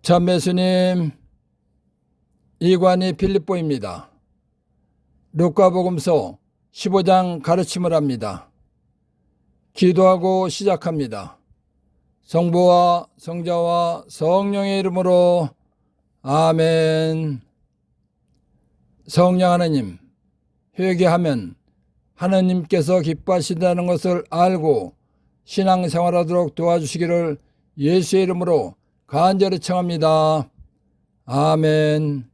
참 예수님, 이관이 필립보입니다. 루카복음서 15장 가르침을 합니다. 기도하고 시작합니다. 성부와 성자와 성령의 이름으로 아멘. 성령 하나님, 회개하면 하나님께서 기뻐하신다는 것을 알고 신앙생활하도록 도와주시기를 예수의 이름으로 간절히 청합니다. 아멘.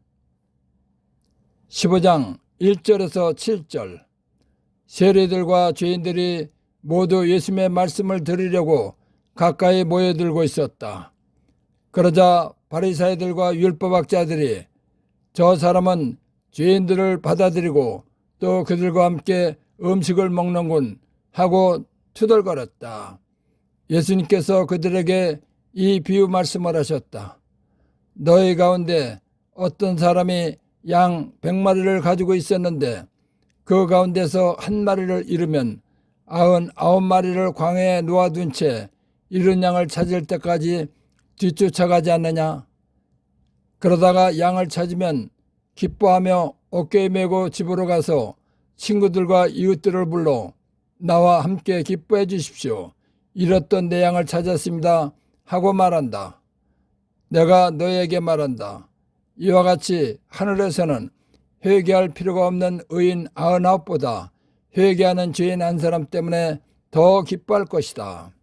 15장 1절에서 7절. 세리들과 죄인들이 모두 예수님의 말씀을 들으려고 가까이 모여들고 있었다. 그러자 바리사이들과 율법학자들이 저 사람은 죄인들을 받아들이고 또 그들과 함께 음식을 먹는군 하고 투덜거렸다. 예수님께서 그들에게 이 비유 말씀을 하셨다. 너희 가운데 어떤 사람이 양 100마리를 가지고 있었는데 그 가운데서 한 마리를 잃으면 99마리를 광야에 놓아둔 채 잃은 양을 찾을 때까지 뒤쫓아가지 않느냐? 그러다가 양을 찾으면 기뻐하며 어깨에 메고 집으로 가서 친구들과 이웃들을 불러 나와 함께 기뻐해 주십시오. 잃었던 내 양을 찾았습니다 하고 말한다. 내가 너에게 말한다. 이와 같이 하늘에서는 회개할 필요가 없는 의인 99보다 회개하는 죄인 한 사람 때문에 더 기뻐할 것이다.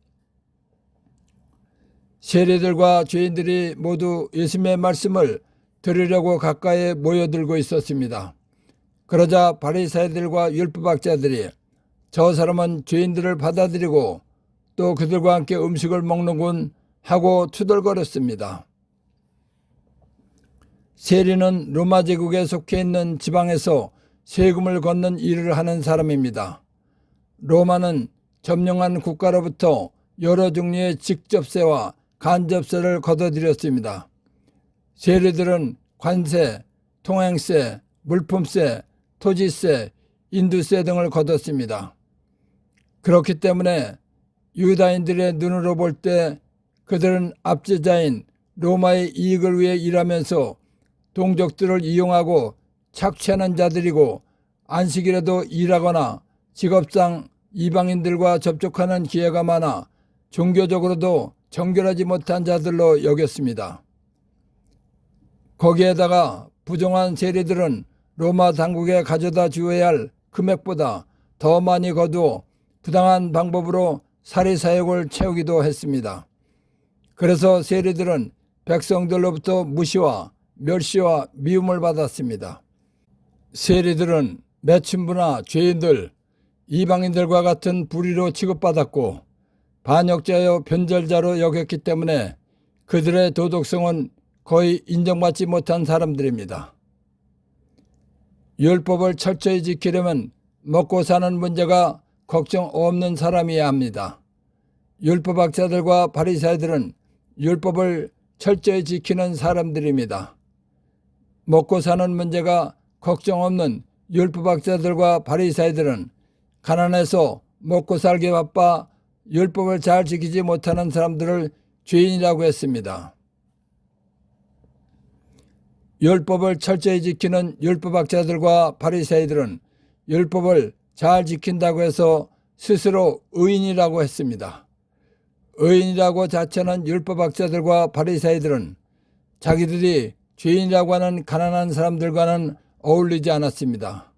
세리들과 죄인들이 모두 예수님의 말씀을 들으려고 가까이 모여들고 있었습니다. 그러자 바리사이들과 율법학자들이 저 사람은 죄인들을 받아들이고 또 그들과 함께 음식을 먹는군 하고 투덜거렸습니다. 세리는 로마 제국에 속해 있는 지방에서 세금을 걷는 일을 하는 사람입니다. 로마는 점령한 국가로부터 여러 종류의 직접세와 간접세를 걷어들였습니다. 세리들은 관세, 통행세, 물품세, 토지세, 인두세 등을 걷었습니다. 그렇기 때문에 유다인들의 눈으로 볼 때 그들은 압제자인 로마의 이익을 위해 일하면서 동족들을 이용하고 착취하는 자들이고 안식일에도 일하거나 직업상 이방인들과 접촉하는 기회가 많아 종교적으로도 정결하지 못한 자들로 여겼습니다. 거기에다가 부정한 세리들은 로마 당국에 가져다 주어야 할 금액보다 더 많이 거두어 부당한 방법으로 사리사욕을 채우기도 했습니다. 그래서 세리들은 백성들로부터 무시와 멸시와 미움을 받았습니다. 세리들은 매춘부나 죄인들, 이방인들과 같은 불의로 취급받았고 반역자여 변절자로 여겼기 때문에 그들의 도덕성은 거의 인정받지 못한 사람들입니다. 율법을 철저히 지키려면 먹고 사는 문제가 걱정 없는 사람이어야 합니다. 율법학자들과 바리사이들은 율법을 철저히 지키는 사람들입니다. 먹고 사는 문제가 걱정 없는 율법학자들과 바리사이들은 가난해서 먹고 살기 바빠 율법을 잘 지키지 못하는 사람들을 죄인이라고 했습니다. 율법을 철저히 지키는 율법학자들과 바리새인들은 율법을 잘 지킨다고 해서 스스로 의인이라고 했습니다. 의인이라고 자처하는 율법학자들과 바리새인들은 자기들이 죄인이라고 하는 가난한 사람들과는 어울리지 않았습니다.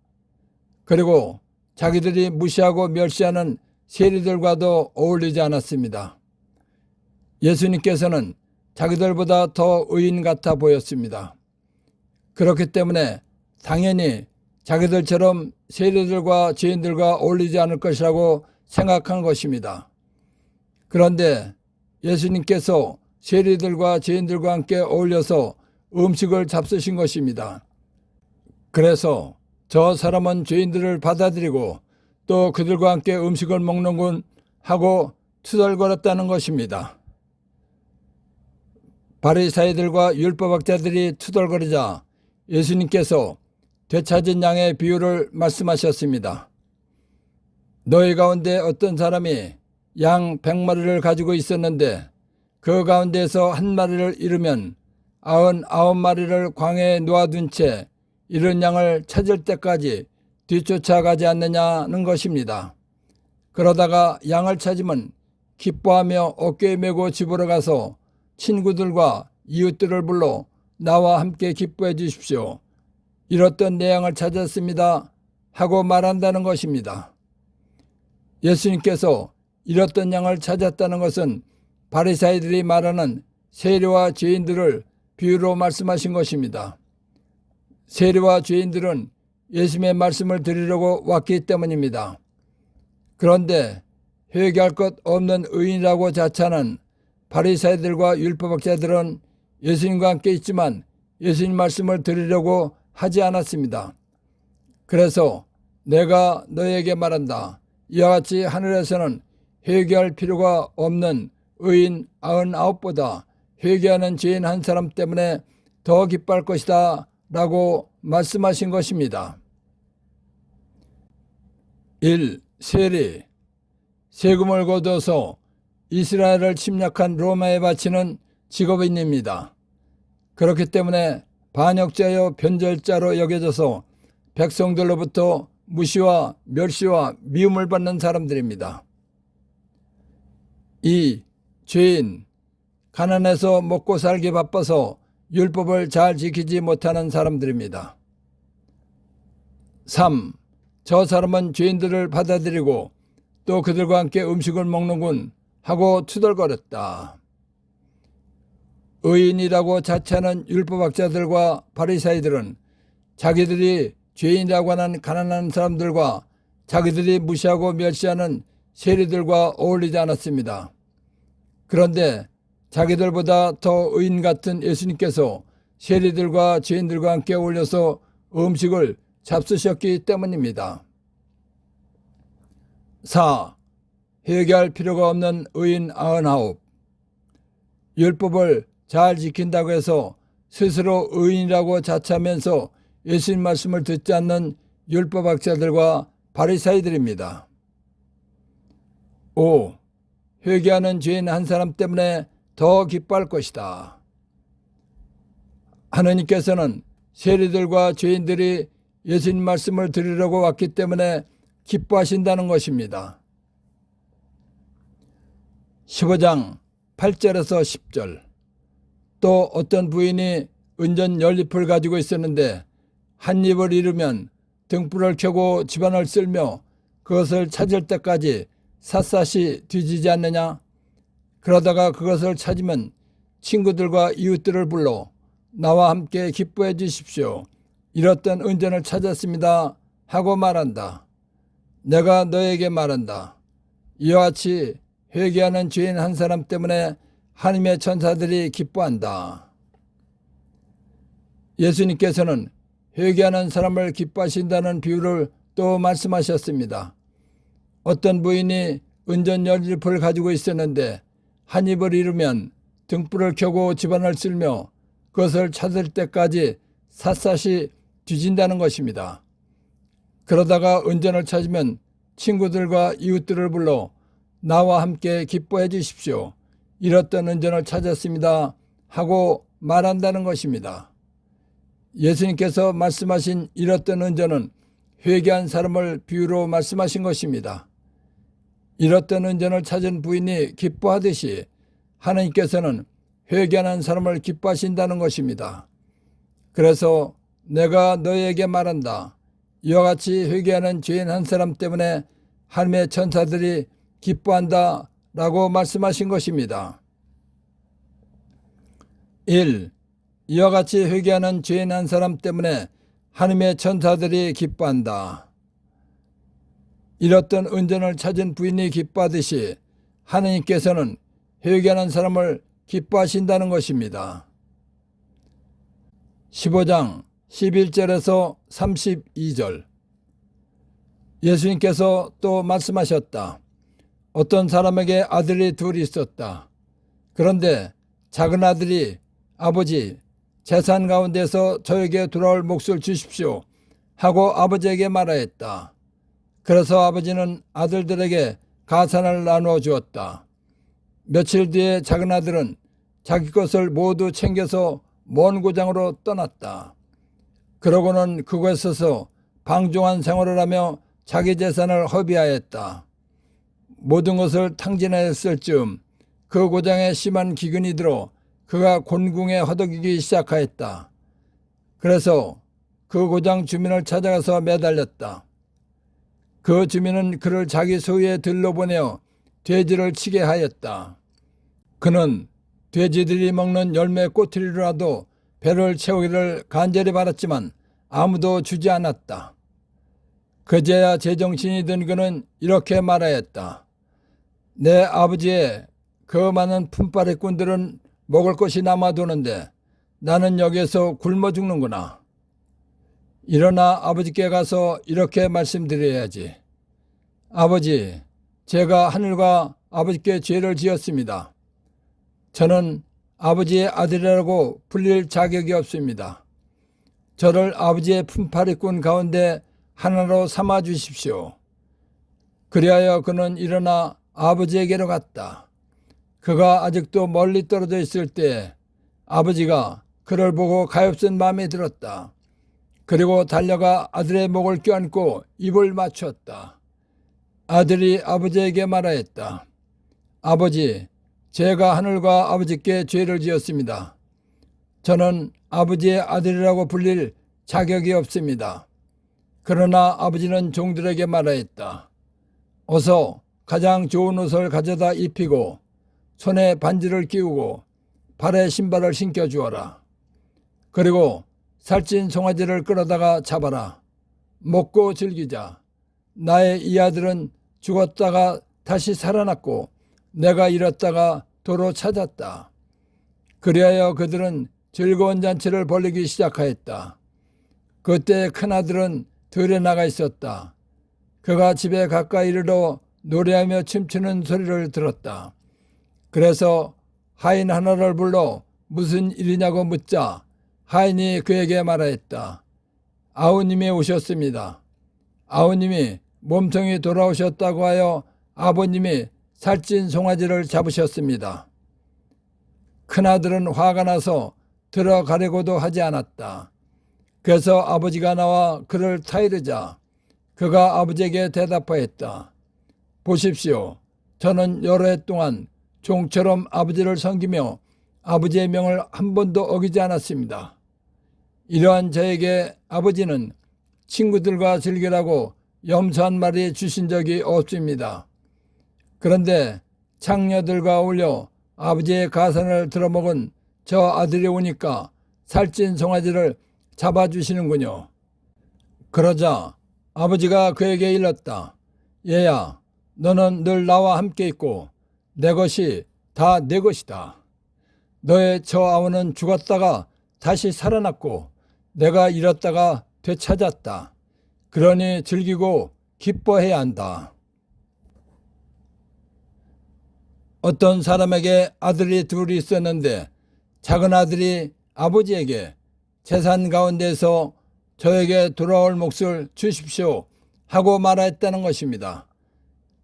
그리고 자기들이 무시하고 멸시하는 세리들과도 어울리지 않았습니다. 예수님께서는 자기들보다 더 의인 같아 보였습니다. 그렇기 때문에 당연히 자기들처럼 세리들과 죄인들과 어울리지 않을 것이라고 생각한 것입니다. 그런데 예수님께서 세리들과 죄인들과 함께 어울려서 음식을 잡수신 것입니다. 그래서 저 사람은 죄인들을 받아들이고 또 그들과 함께 음식을 먹는군 하고 투덜거렸다는 것입니다. 바리사이들과 율법학자들이 투덜거리자 예수님께서 되찾은 양의 비유를 말씀하셨습니다. 너희 가운데 어떤 사람이 양 100마리를 가지고 있었는데 그 가운데서 한 마리를 잃으면 99마리를 광야에 놓아둔 채 이런 양을 찾을 때까지 뒤쫓아가지 않느냐는 것입니다. 그러다가 양을 찾으면 기뻐하며 어깨에 메고 집으로 가서 친구들과 이웃들을 불러 나와 함께 기뻐해 주십시오. 이렇던 내 양을 찾았습니다 하고 말한다는 것입니다. 예수님께서 이렇던 양을 찾았다는 것은 바리사이들이 말하는 세리와 죄인들을 비유로 말씀하신 것입니다. 세리와 죄인들은 예수님의 말씀을 들으려고 왔기 때문입니다. 그런데 회개할 것 없는 의인이라고 자처하는 바리사이들과 율법학자들은 예수님과 함께 있지만 예수님 말씀을 들으려고 하지 않았습니다. 그래서 내가 너에게 말한다. 이와 같이 하늘에서는 회개할 필요가 없는 의인 99보다 회개하는 죄인 한 사람 때문에 더 기뻐할 것이다 라고 말씀하신 것입니다. 1. 세리. 세금을 거둬서 이스라엘을 침략한 로마에 바치는 직업인입니다. 그렇기 때문에 반역자여 변절자로 여겨져서 백성들로부터 무시와 멸시와 미움을 받는 사람들입니다. 2. 죄인. 가난해서 먹고 살기 바빠서 율법을 잘 지키지 못하는 사람들입니다. 3. 저 사람은 죄인들을 받아들이고 또 그들과 함께 음식을 먹는군 하고 투덜거렸다. 의인이라고 자처하는 율법학자들과 바리사이들은 자기들이 죄인이라고 하는 가난한 사람들과 자기들이 무시하고 멸시하는 세리들과 어울리지 않았습니다. 그런데 자기들보다 더 의인 같은 예수님께서 세리들과 죄인들과 함께 어울려서 음식을 잡수셨기 때문입니다. 4. 회개할 필요가 없는 의인 99. 율법을 잘 지킨다고 해서 스스로 의인이라고 자처하면서 예수님 말씀을 듣지 않는 율법학자들과 바리사이들입니다. 5. 회개하는 죄인 한 사람 때문에 더 기뻐할 것이다. 하느님께서는 세리들과 죄인들이 예수님 말씀을 들으려고 왔기 때문에 기뻐하신다는 것입니다. 15장 8절에서 10절. 또 어떤 부인이 은전 연잎을 가지고 있었는데 한 잎을 잃으면 등불을 켜고 집안을 쓸며 그것을 찾을 때까지 샅샅이 뒤지지 않느냐? 그러다가 그것을 찾으면 친구들과 이웃들을 불러 나와 함께 기뻐해 주십시오. 이렇던 은전을 찾았습니다 하고 말한다. 내가 너에게 말한다. 이와 같이 회개하는 죄인 한 사람 때문에 하나님의 천사들이 기뻐한다. 예수님께서는 회개하는 사람을 기뻐하신다는 비유를 또 말씀하셨습니다. 어떤 부인이 은전 연잎을 가지고 있었는데 한 잎을 잃으면 등불을 켜고 집안을 쓸며 그것을 찾을 때까지 샅샅이 뒤진다는 것입니다. 그러다가 은전을 찾으면 친구들과 이웃들을 불러 나와 함께 기뻐해 주십시오. 잃었던 은전을 찾았습니다 하고 말한다는 것입니다. 예수님께서 말씀하신 잃었던 은전은 회개한 사람을 비유로 말씀하신 것입니다. 잃었던 은전을 찾은 부인이 기뻐하듯이 하나님께서는 회개하는 사람을 기뻐하신다는 것입니다. 그래서 내가 너에게 말한다. 이와 같이 회개하는 죄인 한 사람 때문에 하나님의 천사들이 기뻐한다 라고 말씀하신 것입니다. 1. 이와 같이 회개하는 죄인 한 사람 때문에 하나님의 천사들이 기뻐한다. 잃었던 은전을 찾은 부인이 기뻐하듯이 하나님께서는 회개하는 사람을 기뻐하신다는 것입니다. 15장 11절에서 32절. 예수님께서 또 말씀하셨다. 어떤 사람에게 아들이 둘이 있었다. 그런데 작은 아들이 아버지, 재산 가운데서 저에게 돌아올 몫을 주십시오 하고 아버지에게 말하였다. 그래서 아버지는 아들들에게 가산을 나누어 주었다. 며칠 뒤에 작은 아들은 자기 것을 모두 챙겨서 먼 고장으로 떠났다. 그러고는 그곳에서 방종한 생활을 하며 자기 재산을 허비하였다. 모든 것을 탕진하였을 즈음 그 고장에 심한 기근이 들어 그가 곤궁에 허덕이기 시작하였다. 그래서 그 고장 주민을 찾아가서 매달렸다. 그 주민은 그를 자기 소유의 들로 보내어 돼지를 치게 하였다. 그는 돼지들이 먹는 열매 꼬투리로라도 배를 채우기를 간절히 바랐지만 아무도 주지 않았다. 그제야 제정신이 든 그는 이렇게 말하였다. 내 아버지의 그 많은 품바리꾼들은 먹을 것이 남아도는데 나는 여기에서 굶어 죽는구나. 일어나 아버지께 가서 이렇게 말씀드려야지. 아버지, 제가 하늘과 아버지께 죄를 지었습니다. 저는 아버지의 아들이라고 불릴 자격이 없습니다. 저를 아버지의 품팔이꾼 가운데 하나로 삼아 주십시오. 그리하여 그는 일어나 아버지에게로 갔다. 그가 아직도 멀리 떨어져 있을 때 아버지가 그를 보고 가엾은 마음이 들었다. 그리고 달려가 아들의 목을 껴안고 입을 맞추었다. 아들이 아버지에게 말하였다. 아버지, 제가 하늘과 아버지께 죄를 지었습니다. 저는 아버지의 아들이라고 불릴 자격이 없습니다. 그러나 아버지는 종들에게 말하였다. 어서 가장 좋은 옷을 가져다 입히고 손에 반지를 끼우고 발에 신발을 신겨주어라. 그리고 살찐 송아지를 끌어다가 잡아라. 먹고 즐기자. 나의 이 아들은 죽었다가 다시 살아났고 내가 잃었다가 도로 찾았다. 그리하여 그들은 즐거운 잔치를 벌이기 시작하였다. 그때 큰아들은 들에 나가 있었다. 그가 집에 가까이 이르러 노래하며 춤추는 소리를 들었다. 그래서 하인 하나를 불러 무슨 일이냐고 묻자 하인이 그에게 말하였다. 아우님이 오셨습니다. 아우님이 몸통이 돌아오셨다고 하여 아버님이 살찐 송아지를 잡으셨습니다. 큰아들은 화가 나서 들어가려고도 하지 않았다. 그래서 아버지가 나와 그를 타이르자 그가 아버지에게 대답하였다. 보십시오. 저는 여러 해 동안 종처럼 아버지를 섬기며 아버지의 명을 한 번도 어기지 않았습니다. 이러한 저에게 아버지는 친구들과 즐기라고 염소 한 마리 주신 적이 없습니다. 그런데 창녀들과 어울려 아버지의 가산을 들어먹은 저 아들이 오니까 살찐 송아지를 잡아주시는군요. 그러자 아버지가 그에게 일렀다. 얘야, 너는 늘 나와 함께 있고 내 것이 다 내 것이다. 너의 저 아우는 죽었다가 다시 살아났고 내가 잃었다가 되찾았다. 그러니 즐기고 기뻐해야 한다. 어떤 사람에게 아들이 둘이 있었는데 작은 아들이 아버지에게 재산 가운데서 저에게 돌아올 몫을 주십시오 하고 말하였다는 것입니다.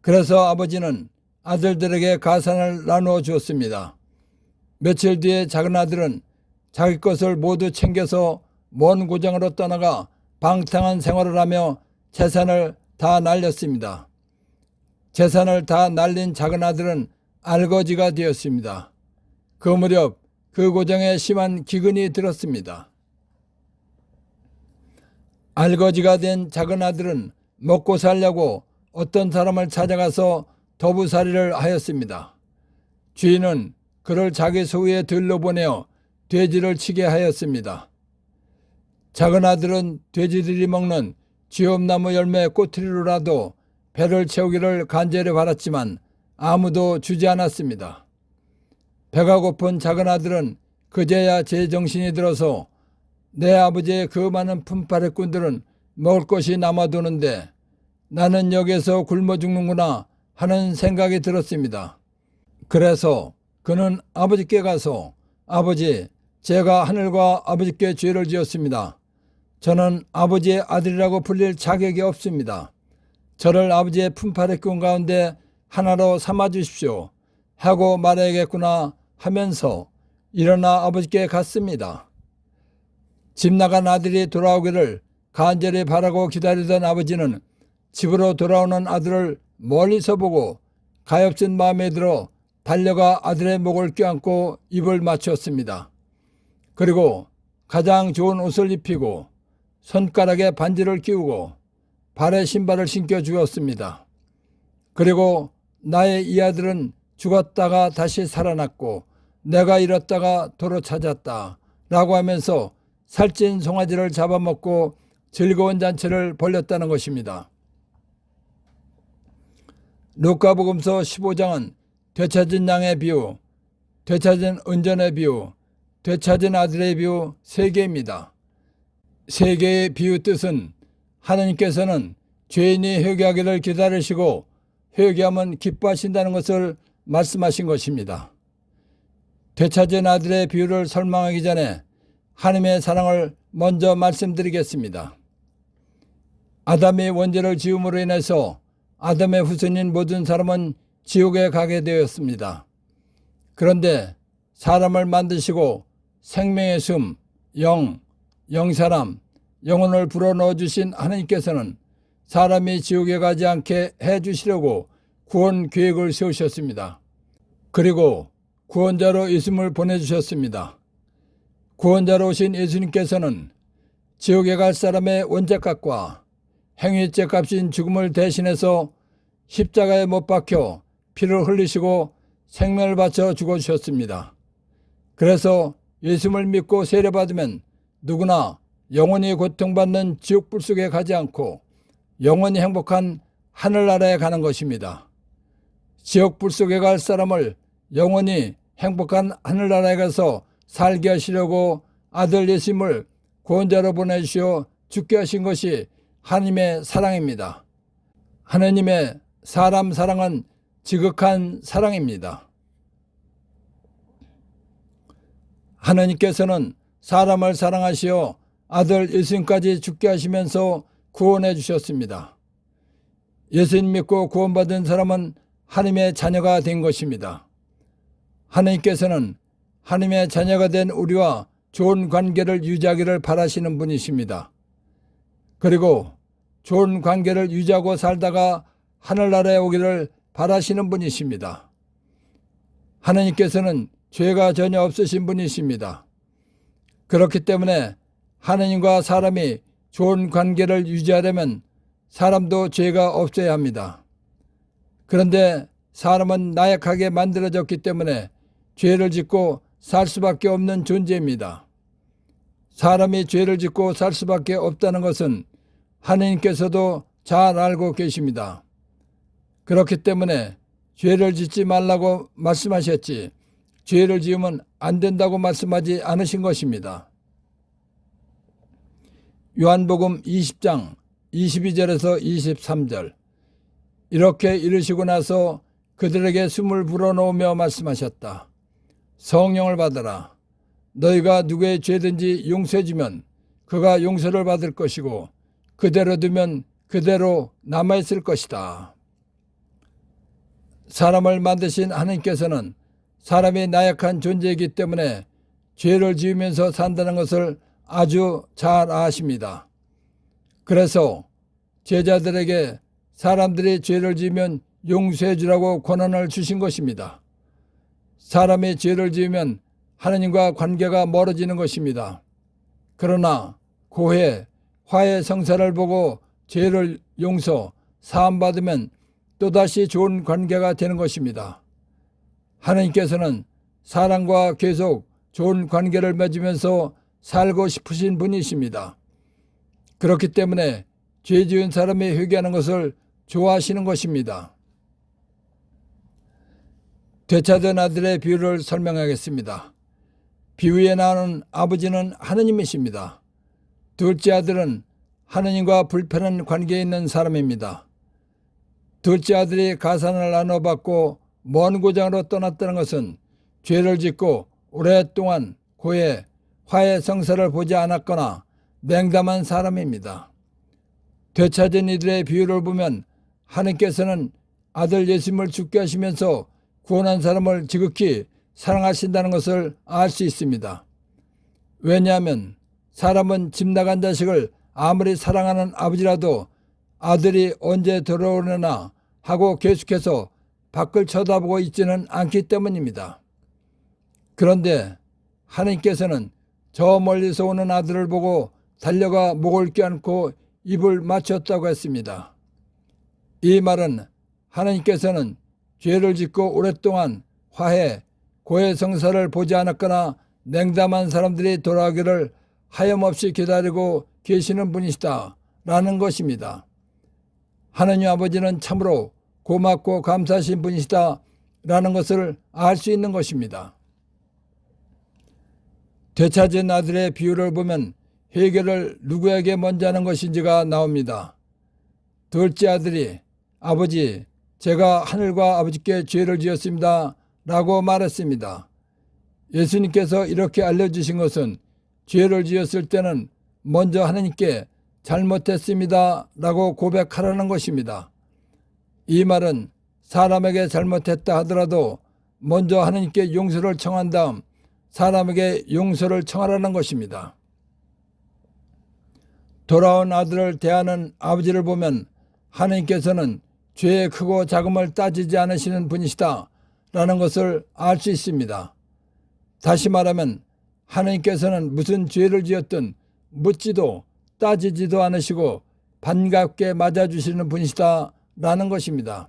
그래서 아버지는 아들들에게 가산을 나누어 주었습니다. 며칠 뒤에 작은 아들은 자기 것을 모두 챙겨서 먼 고장으로 떠나가 방탕한 생활을 하며 재산을 다 날렸습니다. 재산을 다 날린 작은 아들은 알거지가 되었습니다. 그 무렵 그 고장에 심한 기근이 들었습니다. 알거지가 된 작은 아들은 먹고 살려고 어떤 사람을 찾아가서 더부살이를 하였습니다. 주인은 그를 자기 소유의 들로 보내어 돼지를 치게 하였습니다. 작은 아들은 돼지들이 먹는 쥐엄나무 열매 꼬투리로라도 배를 채우기를 간절히 바랐지만 아무도 주지 않았습니다. 배가 고픈 작은 아들은 그제야 제정신이 들어서 내 아버지의 그 많은 품바리꾼들은 먹을 것이 남아도는데 나는 여기에서 굶어 죽는구나 하는 생각이 들었습니다. 그래서 그는 아버지께 가서 아버지, 제가 하늘과 아버지께 죄를 지었습니다. 저는 아버지의 아들이라고 불릴 자격이 없습니다. 저를 아버지의 품바리꾼 가운데 하나로 삼아 주십시오 하고 말해야겠구나 하면서 일어나 아버지께 갔습니다. 집 나간 아들이 돌아오기를 간절히 바라고 기다리던 아버지는 집으로 돌아오는 아들을 멀리서 보고 가엾은 마음에 들어 달려가 아들의 목을 껴안고 입을 맞추었습니다. 그리고 가장 좋은 옷을 입히고 손가락에 반지를 끼우고 발에 신발을 신겨 주었습니다. 그리고 나의 이 아들은 죽었다가 다시 살아났고 내가 잃었다가 도로 찾았다 라고 하면서 살찐 송아지를 잡아먹고 즐거운 잔치를 벌였다는 것입니다. 루카복음서 15장은 되찾은 양의 비유, 되찾은 은전의 비유, 되찾은 아들의 비유 3개입니다. 3개의 비유 뜻은 하나님께서는 죄인이 회개하기를 기다리시고 회개하면 기뻐하신다는 것을 말씀하신 것입니다. 되찾은 아들의 비유를 설명하기 전에 하나님의 사랑을 먼저 말씀드리겠습니다. 아담이 원죄를 지음으로 인해서 아담의 후손인 모든 사람은 지옥에 가게 되었습니다. 그런데 사람을 만드시고 생명의 숨, 영사람, 영혼을 불어넣어 주신 하나님께서는 사람이 지옥에 가지 않게 해주시려고 구원 계획을 세우셨습니다. 그리고 구원자로 예수님을 보내주셨습니다. 구원자로 오신 예수님께서는 지옥에 갈 사람의 원죄값과 행위죄 값인 죽음을 대신해서 십자가에 못 박혀 피를 흘리시고 생명을 바쳐 죽어주셨습니다. 그래서 예수님을 믿고 세례받으면 누구나 영원히 고통받는 지옥불 속에 가지 않고 영원히 행복한 하늘나라에 가는 것입니다. 지옥불 속에 갈 사람을 영원히 행복한 하늘나라에 가서 살게 하시려고 아들 예수님을 구원자로 보내주시어 죽게 하신 것이 하나님의 사랑입니다. 하나님의 사람 사랑은 지극한 사랑입니다. 하나님께서는 사람을 사랑하시어 아들 예수님까지 죽게 하시면서 구원해 주셨습니다. 예수님 믿고 구원받은 사람은 하나님의 자녀가 된 것입니다. 하나님께서는 하나님의 자녀가 된 우리와 좋은 관계를 유지하기를 바라시는 분이십니다. 그리고 좋은 관계를 유지하고 살다가 하늘나라에 오기를 바라시는 분이십니다. 하나님께서는 죄가 전혀 없으신 분이십니다. 그렇기 때문에 하나님과 사람이 좋은 관계를 유지하려면 사람도 죄가 없어야 합니다. 그런데 사람은 나약하게 만들어졌기 때문에 죄를 짓고 살 수밖에 없는 존재입니다. 사람이 죄를 짓고 살 수밖에 없다는 것은 하나님께서도 잘 알고 계십니다. 그렇기 때문에 죄를 짓지 말라고 말씀하셨지 죄를 지으면 안 된다고 말씀하지 않으신 것입니다. 요한복음 20장 22절에서 23절 이렇게 이르시고 나서 그들에게 숨을 불어넣으며 말씀하셨다. 성령을 받아라. 너희가 누구의 죄든지 용서해주면 그가 용서를 받을 것이고 그대로 두면 그대로 남아있을 것이다. 사람을 만드신 하나님께서는 사람이 나약한 존재이기 때문에 죄를 지으면서 산다는 것을 아주 잘 아십니다. 그래서 제자들에게 사람들이 죄를 지으면 용서해 주라고 권한을 주신 것입니다. 사람이 죄를 지으면 하나님과 관계가 멀어지는 것입니다. 그러나 고해, 화해 성사를 보고 죄를 용서, 사함받으면 또다시 좋은 관계가 되는 것입니다. 하나님께서는 사람과 계속 좋은 관계를 맺으면서 살고 싶으신 분이십니다. 그렇기 때문에 죄 지은 사람이 회개하는 것을 좋아하시는 것입니다. 되찾은 아들의 비유를 설명하겠습니다. 비유에 나오는 아버지는 하느님이십니다. 둘째 아들은 하느님과 불편한 관계에 있는 사람입니다. 둘째 아들이 가산을 나눠받고 먼 고장으로 떠났다는 것은 죄를 짓고 오랫동안 고해, 화해 성사를 보지 않았거나 냉담한 사람입니다. 되찾은 이들의 비유를 보면 하나님께서는 아들 예수님을 죽게 하시면서 구원한 사람을 지극히 사랑하신다는 것을 알 수 있습니다. 왜냐하면 사람은 집 나간 자식을 아무리 사랑하는 아버지라도 아들이 언제 돌아오려나 하고 계속해서 밖을 쳐다보고 있지는 않기 때문입니다. 그런데 하나님께서는 저 멀리서 오는 아들을 보고 달려가 목을 껴안고 입을 맞췄다고 했습니다. 이 말은 하나님께서는 죄를 짓고 오랫동안 화해, 고해성사를 보지 않았거나 냉담한 사람들이 돌아오기를 하염없이 기다리고 계시는 분이시다 라는 것입니다. 하나님 아버지는 참으로 고맙고 감사하신 분이시다 라는 것을 알 수 있는 것입니다. 되찾은 아들의 비유를 보면 회개를 누구에게 먼저 하는 것인지가 나옵니다. 둘째 아들이 아버지, 제가 하늘과 아버지께 죄를 지었습니다 라고 말했습니다. 예수님께서 이렇게 알려주신 것은 죄를 지었을 때는 먼저 하나님께 잘못했습니다 라고 고백하라는 것입니다. 이 말은 사람에게 잘못했다 하더라도 먼저 하나님께 용서를 청한 다음 사람에게 용서를 청하라는 것입니다. 돌아온 아들을 대하는 아버지를 보면 하나님께서는 죄의 크고 작음을 따지지 않으시는 분이시다 라는 것을 알 수 있습니다. 다시 말하면 하나님께서는 무슨 죄를 지었든 묻지도 따지지도 않으시고 반갑게 맞아주시는 분이시다 라는 것입니다.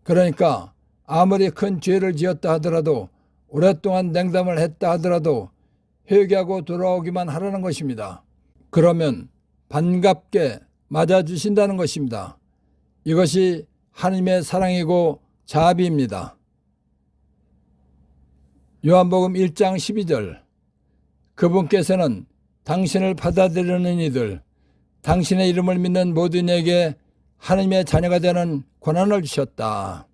그러니까 아무리 큰 죄를 지었다 하더라도 오랫동안 냉담을 했다 하더라도 회개하고 돌아오기만 하라는 것입니다. 그러면 반갑게 맞아주신다는 것입니다. 이것이 하나님의 사랑이고 자비입니다. 요한복음 1장 12절 그분께서는 당신을 받아들이는 이들, 당신의 이름을 믿는 모든 이에게 하나님의 자녀가 되는 권한을 주셨다.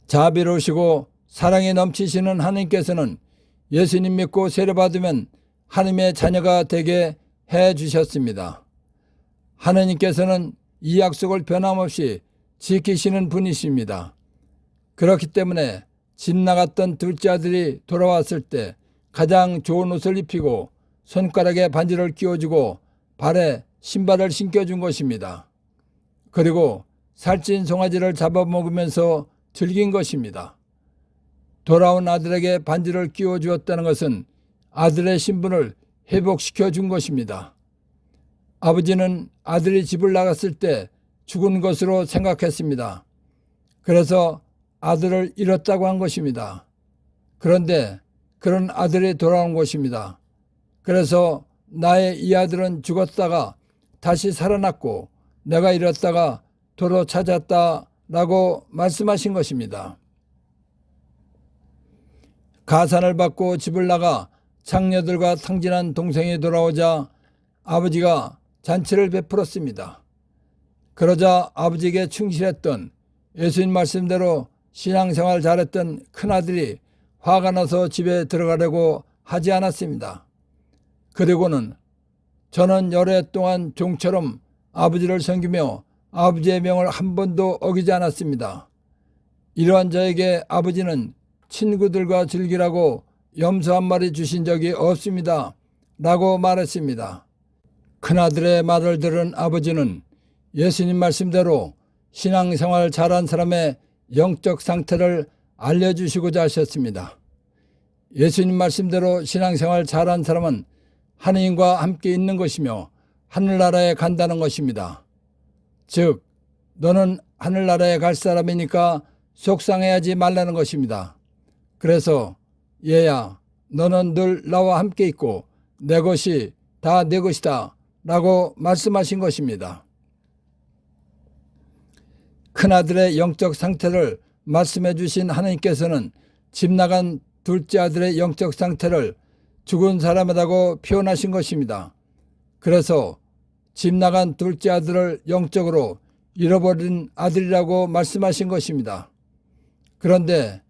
자비로우시고 사랑이 넘치시는 하나님께서는 예수님 믿고 세례받으면 하나님의 자녀가 되게 해 주셨습니다. 하나님께서는 이 약속을 변함없이 지키시는 분이십니다. 그렇기 때문에 집 나갔던 둘째 아들이 돌아왔을 때 가장 좋은 옷을 입히고 손가락에 반지를 끼워주고 발에 신발을 신겨준 것입니다. 그리고 살찐 송아지를 잡아먹으면서 즐긴 것입니다. 돌아온 아들에게 반지를 끼워주었다는 것은 아들의 신분을 회복시켜 준 것입니다. 아버지는 아들이 집을 나갔을 때 죽은 것으로 생각했습니다. 그래서 아들을 잃었다고 한 것입니다. 그런데 그런 아들이 돌아온 것입니다. 그래서 나의 이 아들은 죽었다가 다시 살아났고 내가 잃었다가 도로 찾았다 라고 말씀하신 것입니다. 가산을 받고 집을 나가 장녀들과 탕진한 동생이 돌아오자 아버지가 잔치를 베풀었습니다. 그러자 아버지에게 충실했던 예수님 말씀대로 신앙생활 잘했던 큰아들이 화가 나서 집에 들어가려고 하지 않았습니다. 그리고는 저는 여러 해 동안 종처럼 아버지를 섬기며 아버지의 명을 한 번도 어기지 않았습니다. 이러한 저에게 아버지는 친구들과 즐기라고 염소 한 마리 주신 적이 없습니다 라고 말했습니다. 큰아들의 말을 들은 아버지는 예수님 말씀대로 신앙생활 잘한 사람의 영적 상태를 알려주시고자 하셨습니다. 예수님 말씀대로 신앙생활 잘한 사람은 하나님과 함께 있는 것이며 하늘나라에 간다는 것입니다. 즉 너는 하늘나라에 갈 사람이니까 속상해하지 말라는 것입니다. 그래서 얘야 너는 늘 나와 함께 있고 내 것이 다 내 것이다 라고 말씀하신 것입니다. 큰아들의 영적 상태를 말씀해 주신 하나님께서는 집 나간 둘째 아들의 영적 상태를 죽은 사람이라고 표현하신 것입니다. 그래서 집 나간 둘째 아들을 영적으로 잃어버린 아들이라고 말씀하신 것입니다. 그런데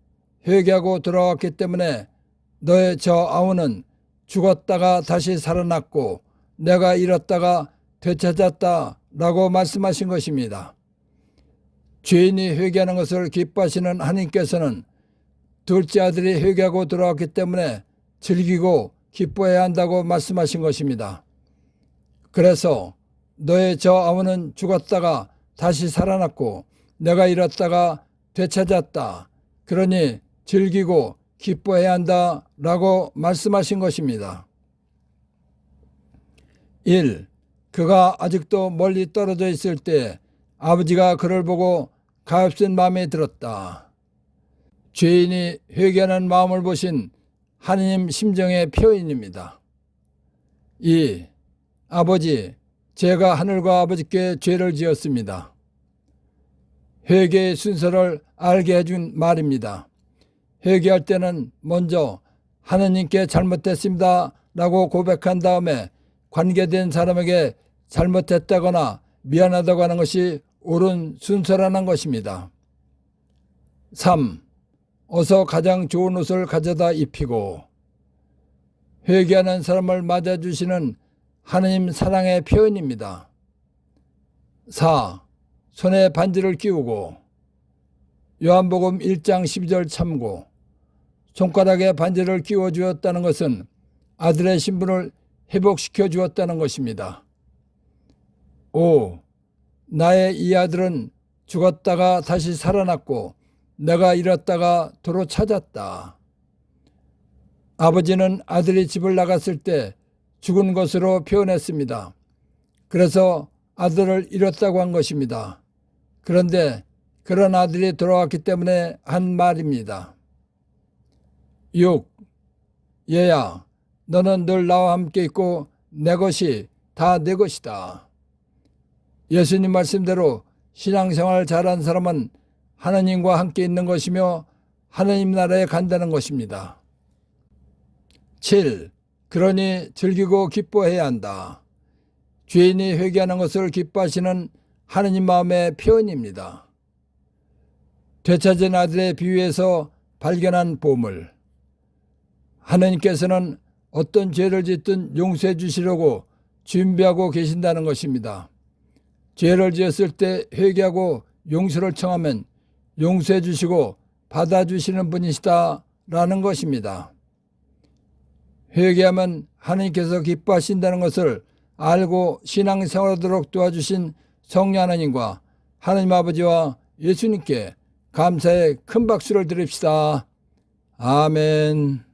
회개하고 돌아왔기 때문에 너의 저 아우는 죽었다가 다시 살아났고 내가 잃었다가 되찾았다 라고 말씀하신 것입니다. 죄인이 회개하는 것을 기뻐하시는 하나님께서는 둘째 아들이 회개하고 돌아왔기 때문에 즐기고 기뻐해야 한다고 말씀하신 것입니다. 그래서 너의 저 아우는 죽었다가 다시 살아났고 내가 잃었다가 되찾았다. 그러니 즐기고 기뻐해야 한다라고 말씀하신 것입니다. 1. 그가 아직도 멀리 떨어져 있을 때 아버지가 그를 보고 가엾은 마음에 들었다. 죄인이 회개하는 마음을 보신 하느님 심정의 표현입니다. 2. 아버지, 제가 하늘과 아버지께 죄를 지었습니다. 회개의 순서를 알게 해준 말입니다. 회개할 때는 먼저 하느님께 잘못했습니다 라고 고백한 다음에 관계된 사람에게 잘못했다거나 미안하다고 하는 것이 옳은 순서라는 것입니다. 3. 어서 가장 좋은 옷을 가져다 입히고 회개하는 사람을 맞아주시는 하느님 사랑의 표현입니다. 4. 손에 반지를 끼우고 요한복음 1장 12절 참고 손가락에 반지를 끼워 주었다는 것은 아들의 신분을 회복시켜 주었다는 것입니다. 5. 나의 이 아들은 죽었다가 다시 살아났고 내가 잃었다가 도로 찾았다. 아버지는 아들이 집을 나갔을 때 죽은 것으로 표현했습니다. 그래서 아들을 잃었다고 한 것입니다. 그런데 그런 아들이 돌아왔기 때문에 한 말입니다. 6. 얘야, 너는 늘 나와 함께 있고 내 것이 다 내 것이다. 예수님 말씀대로 신앙생활 잘한 사람은 하나님과 함께 있는 것이며 하나님 나라에 간다는 것입니다. 7. 그러니 즐기고 기뻐해야 한다. 죄인이 회개하는 것을 기뻐하시는 하느님 마음의 표현입니다. 되찾은 아들의 비유에서 발견한 보물. 하느님께서는 어떤 죄를 짓든 용서해 주시려고 준비하고 계신다는 것입니다. 죄를 지었을 때 회개하고 용서를 청하면 용서해 주시고 받아주시는 분이시다라는 것입니다. 회개하면 하나님께서 기뻐하신다는 것을 알고 신앙생활하도록 도와주신 성령 하나님과 하나님 아버지와 예수님께 감사의 큰 박수를 드립시다. 아멘.